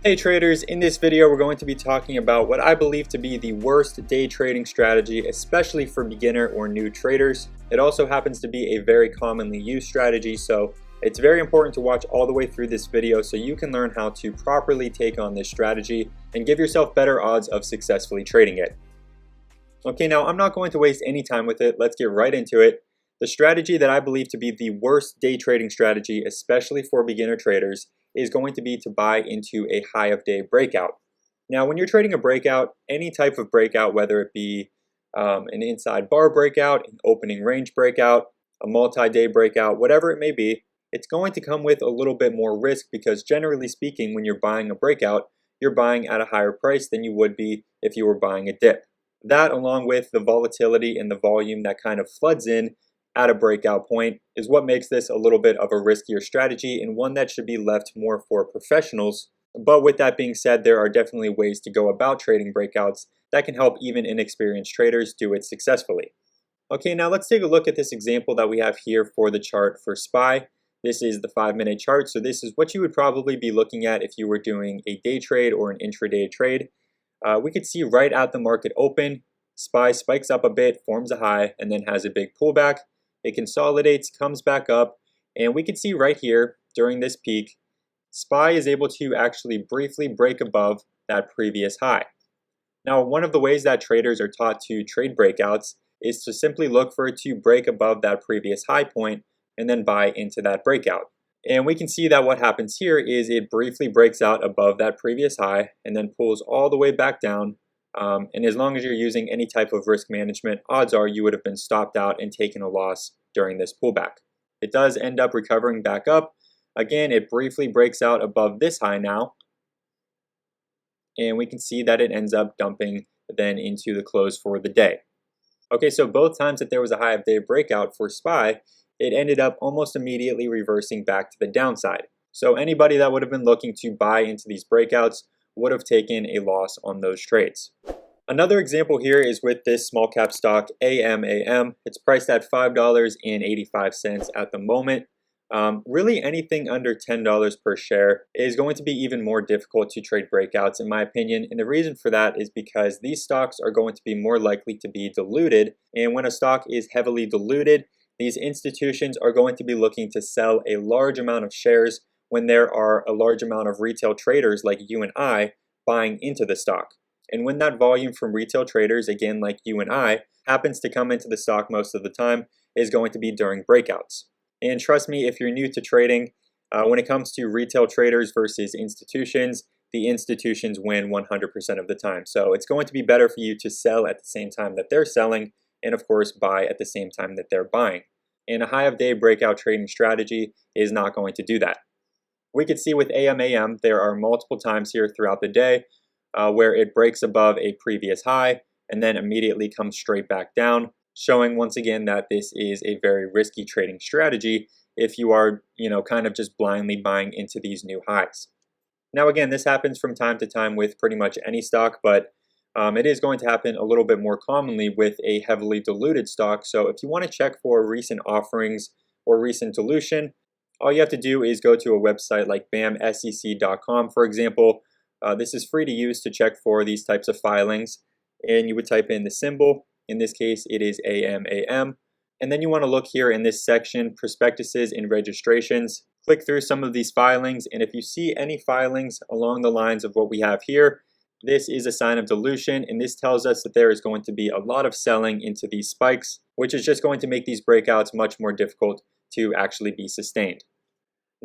Hey traders, in this video we're going to be talking about what I believe to be the worst day trading strategy, especially for beginner or new traders. It also happens to be a very commonly used strategy, so it's very important to watch all the way through this video so you can learn how to properly take on this strategy and give yourself better odds of successfully trading it. Okay, now I'm not going to waste any time with it. Let's get right into it. The strategy that I believe to be the worst day trading strategy, especially for beginner traders, is going to be to buy into a high of day breakout. Now, when you're trading a breakout, any type of breakout, whether it be an inside bar breakout, an opening range breakout, a multi-day breakout, whatever it may be, it's going to come with a little bit more risk because generally speaking, when you're buying a breakout, you're buying at a higher price than you would be if you were buying a dip. That, along with the volatility and the volume that kind of floods in at a breakout point, is what makes this a little bit of a riskier strategy and one that should be left more for professionals. But with that being said, there are definitely ways to go about trading breakouts that can help even inexperienced traders do it successfully. Okay, now let's take a look at this example that we have here for the chart for SPY. This is the 5-minute chart, so this is what you would probably be looking at if you were doing a day trade or an intraday trade. We could see right at the market open, SPY spikes up a bit, forms a high, and then has a big pullback. It consolidates, comes back up, and we can see right here during this peak, SPY is able to actually briefly break above that previous high. Now, one of the ways that traders are taught to trade breakouts is to simply look for it to break above that previous high point and then buy into that breakout. And we can see that what happens here is it briefly breaks out above that previous high and then pulls all the way back down. And as long as you're using any type of risk management, odds are you would have been stopped out and taken a loss during this pullback. It does end up recovering back up. Again, it briefly breaks out above this high now. And we can see that it ends up dumping then into the close for the day. Okay, so both times that there was a high of day breakout for SPY, it ended up almost immediately reversing back to the downside. So anybody that would have been looking to buy into these breakouts would have taken a loss on those trades. Another example here is with this small cap stock AMAM. It's priced at $5.85 at the moment. Really anything under $10 per share is going to be even more difficult to trade breakouts in my opinion, and the reason for that is because these stocks are going to be more likely to be diluted, and when a stock is heavily diluted, these institutions are going to be looking to sell a large amount of shares when there are a large amount of retail traders like you and I buying into the stock. And when that volume from retail traders, again like you and I, happens to come into the stock most of the time, is going to be during breakouts. And trust me, if you're new to trading, when it comes to retail traders versus institutions, the institutions win 100% of the time. So it's going to be better for you to sell at the same time that they're selling, and of course buy at the same time that they're buying. And a high of day breakout trading strategy is not going to do that. We could see with AMAM, there are multiple times here throughout the day where it breaks above a previous high and then immediately comes straight back down, showing once again that this is a very risky trading strategy if you are, kind of just blindly buying into these new highs. Now again, this happens from time to time with pretty much any stock, but it is going to happen a little bit more commonly with a heavily diluted stock. So if you want to check for recent offerings or recent dilution, all you have to do is go to a website like bamsec.com, for example. This is free to use to check for these types of filings, and you would type in the symbol. In this case, it is AMAM. And then you want to look here in this section, prospectuses and registrations. Click through some of these filings, and if you see any filings along the lines of what we have here, this is a sign of dilution, and this tells us that there is going to be a lot of selling into these spikes, which is just going to make these breakouts much more difficult to actually be sustained.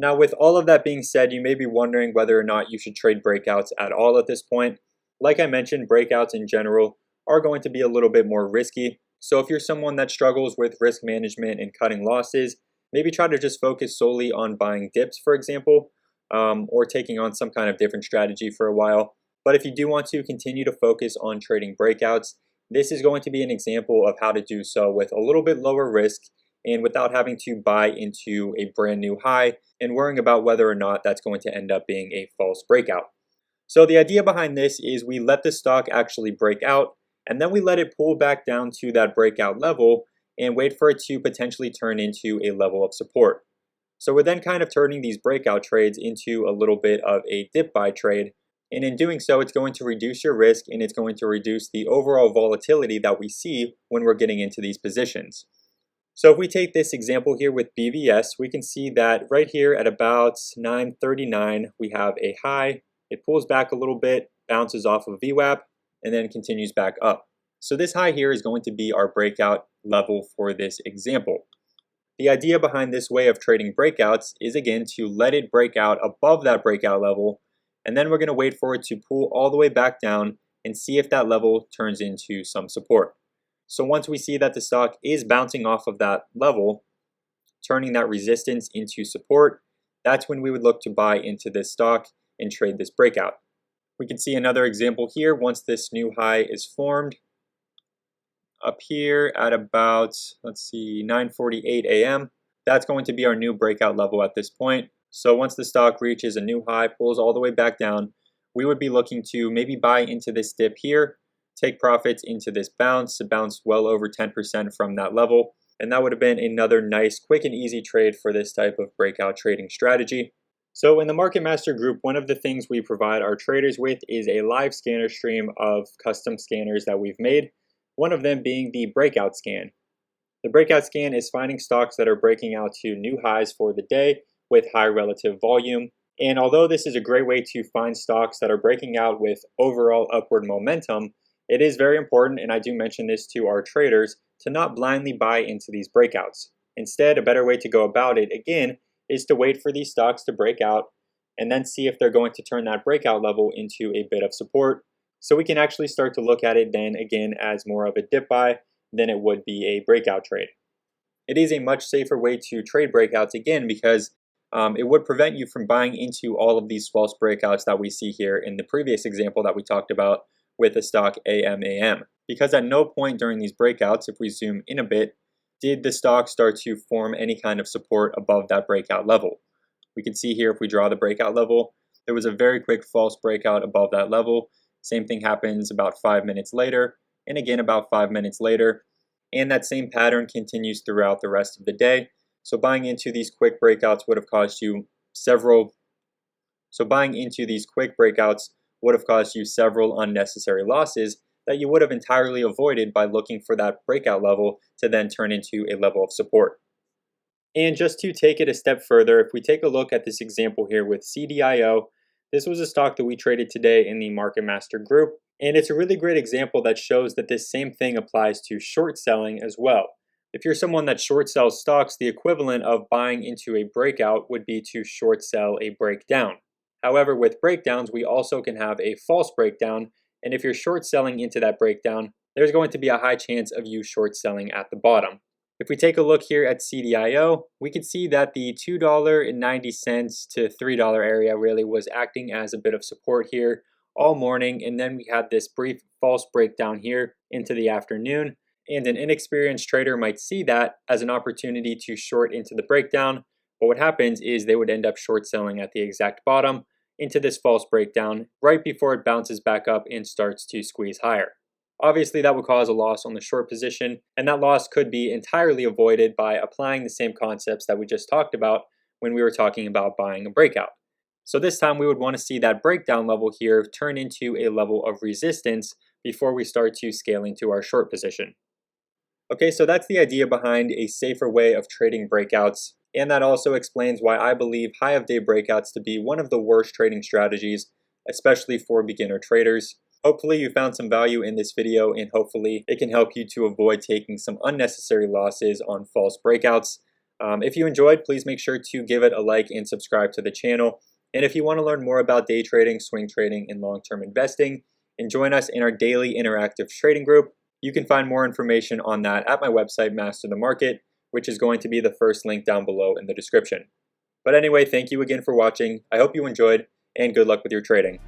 Now, with all of that being said, you may be wondering whether or not you should trade breakouts at all at this point. Like I mentioned, breakouts in general are going to be a little bit more risky. So if you're someone that struggles with risk management and cutting losses, maybe try to just focus solely on buying dips, for example, or taking on some kind of different strategy for a while. But if you do want to continue to focus on trading breakouts, this is going to be an example of how to do so with a little bit lower risk and without having to buy into a brand new high and worrying about whether or not that's going to end up being a false breakout. So the idea behind this is we let the stock actually break out, and then we let it pull back down to that breakout level and wait for it to potentially turn into a level of support. So we're then kind of turning these breakout trades into a little bit of a dip buy trade And in doing so, it's going to reduce your risk and it's going to reduce the overall volatility that we see when we're getting into these positions. So if we take this example here with BVS, we can see that right here at about 9:39, we have a high. It pulls back a little bit, bounces off of VWAP, and then continues back up. So this high here is going to be our breakout level for this example. The idea behind this way of trading breakouts is again to let it break out above that breakout level, and then we're going to wait for it to pull all the way back down and see if that level turns into some support. So once we see that the stock is bouncing off of that level, turning that resistance into support, that's when we would look to buy into this stock and trade this breakout. We can see another example here once this new high is formed. Up here at about, 9:48 a.m. That's going to be our new breakout level at this point. So once the stock reaches a new high, pulls all the way back down, we would be looking to maybe buy into this dip here, take profits into this bounce, a bounce well over 10% from that level. And that would have been another nice, quick and easy trade for this type of breakout trading strategy. So in the Market Master group, one of the things we provide our traders with is a live scanner stream of custom scanners that we've made. One of them being the breakout scan. The breakout scan is finding stocks that are breaking out to new highs for the day with high relative volume. And although this is a great way to find stocks that are breaking out with overall upward momentum, it is very important, and I do mention this to our traders, to not blindly buy into these breakouts. Instead, a better way to go about it, again, is to wait for these stocks to break out and then see if they're going to turn that breakout level into a bit of support. So we can actually start to look at it then again as more of a dip buy than it would be a breakout trade. It is a much safer way to trade breakouts again because it would prevent you from buying into all of these false breakouts that we see here in the previous example that we talked about with the stock AMAM. Because at no point during these breakouts, if we zoom in a bit, did the stock start to form any kind of support above that breakout level. We can see here if we draw the breakout level, there was a very quick false breakout above that level. Same thing happens about 5 minutes later, and again about 5 minutes later. And that same pattern continues throughout the rest of the day. So buying into these quick breakouts would have caused you several unnecessary losses that you would have entirely avoided by looking for that breakout level to then turn into a level of support. And just to take it a step further, if we take a look at this example here with CDIO, this was a stock that we traded today in the Market Master group, and it's a really great example that shows that this same thing applies to short selling as well. If you're someone that short sells stocks, the equivalent of buying into a breakout would be to short sell a breakdown. However, with breakdowns, we also can have a false breakdown, and if you're short selling into that breakdown, there's going to be a high chance of you short selling at the bottom. If we take a look here at CDIO, we can see that the $2.90 to $3 area really was acting as a bit of support here all morning, and then we had this brief false breakdown here into the afternoon, and an inexperienced trader might see that as an opportunity to short into the breakdown, but what happens is they would end up short selling at the exact bottom into this false breakdown right before it bounces back up and starts to squeeze higher. Obviously, that would cause a loss on the short position, and that loss could be entirely avoided by applying the same concepts that we just talked about when we were talking about buying a breakout. So this time we would want to see that breakdown level here turn into a level of resistance before we start to scale into our short position. Okay, so that's the idea behind a safer way of trading breakouts, and that also explains why I believe high of day breakouts to be one of the worst trading strategies, especially for beginner traders. Hopefully you found some value in this video, and hopefully it can help you to avoid taking some unnecessary losses on false breakouts. If you enjoyed, please make sure to give it a like and subscribe to the channel. And if you want to learn more about day trading, swing trading, and long-term investing, and join us in our daily interactive trading group, you can find more information on that at my website, Master the Market, which is going to be the first link down below in the description. But anyway, thank you again for watching. I hope you enjoyed, and good luck with your trading.